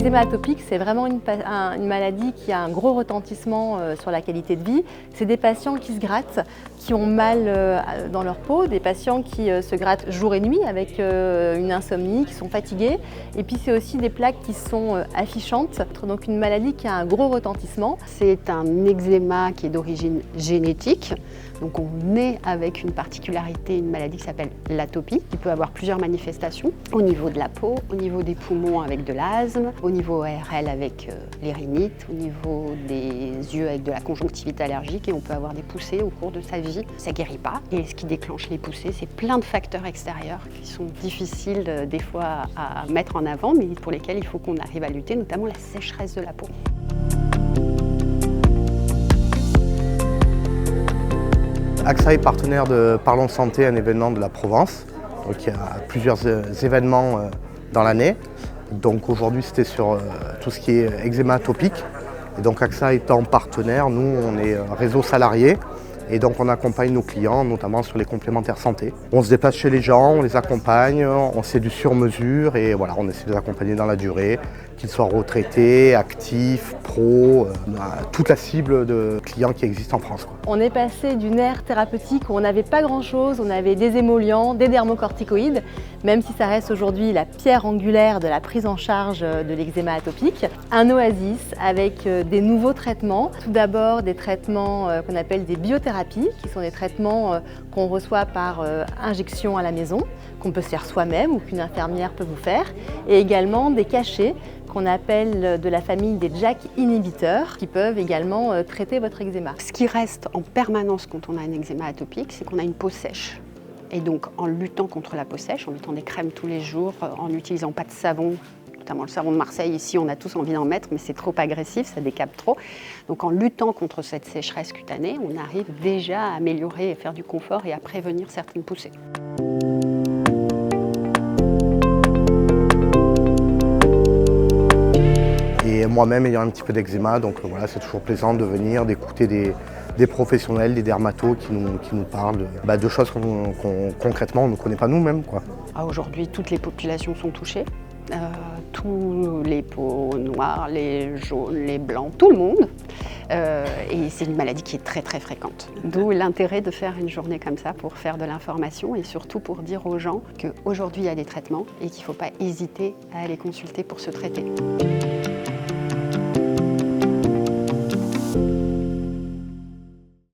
L'eczéma atopique, c'est vraiment une maladie qui a un gros retentissement sur la qualité de vie. C'est des patients qui se grattent, qui ont mal dans leur peau, des patients qui se grattent jour et nuit avec une insomnie, qui sont fatigués. Et puis c'est aussi des plaques qui sont affichantes, donc une maladie qui a un gros retentissement. C'est un eczéma qui est d'origine génétique. Donc on naît avec une particularité, une maladie qui s'appelle l'atopie, qui peut avoir plusieurs manifestations au niveau de la peau, au niveau des poumons avec de l'asthme, au niveau ARL avec les rhinites, au niveau des yeux avec de la conjonctivite allergique, et on peut avoir des poussées au cours de sa vie. Ça ne guérit pas, et ce qui déclenche les poussées, c'est plein de facteurs extérieurs qui sont difficiles des fois à mettre en avant, mais pour lesquels il faut qu'on arrive à lutter, notamment la sécheresse de la peau. AXA est partenaire de Parlons Santé, un événement de la Provence. Donc il y a plusieurs événements dans l'année. Donc aujourd'hui c'était sur tout ce qui est eczéma atopique. Et donc AXA étant partenaire, nous on est réseau salarié. Et donc on accompagne nos clients, notamment sur les complémentaires santé. On se déplace chez les gens, on les accompagne, on fait du sur-mesure et voilà, on essaie de les accompagner dans la durée, qu'ils soient retraités, actifs, pros, toute la cible de clients qui existent en France, quoi. On est passé d'une ère thérapeutique où on n'avait pas grand-chose, on avait des émollients, des dermocorticoïdes, même si ça reste aujourd'hui la pierre angulaire de la prise en charge de l'eczéma atopique. Un oasis avec des nouveaux traitements. Tout d'abord des traitements qu'on appelle des biothérapies, qui sont des traitements qu'on reçoit par injection à la maison, qu'on peut se faire soi-même ou qu'une infirmière peut vous faire, et également des cachets qu'on appelle de la famille des JAK inhibiteurs, qui peuvent également traiter votre eczéma. Ce qui reste en permanence quand on a un eczéma atopique, c'est qu'on a une peau sèche. Et donc en luttant contre la peau sèche, en mettant des crèmes tous les jours, en n'utilisant pas de savon, notamment le savon de Marseille, ici on a tous envie d'en mettre, mais c'est trop agressif, ça décape trop. Donc en luttant contre cette sécheresse cutanée, on arrive déjà à améliorer et faire du confort et à prévenir certaines poussées. Et moi-même ayant un petit peu d'eczéma, donc voilà, c'est toujours plaisant de venir, d'écouter des professionnels, des dermatos qui nous parlent de choses concrètement on ne connaît pas nous-mêmes, quoi. Aujourd'hui, toutes les populations sont touchées. Tous les peaux noires, les jaunes, les blancs, tout le monde. Et c'est une maladie qui est très très fréquente. D'où l'intérêt de faire une journée comme ça pour faire de l'information et surtout pour dire aux gens qu'aujourd'hui il y a des traitements et qu'il ne faut pas hésiter à aller consulter pour se traiter.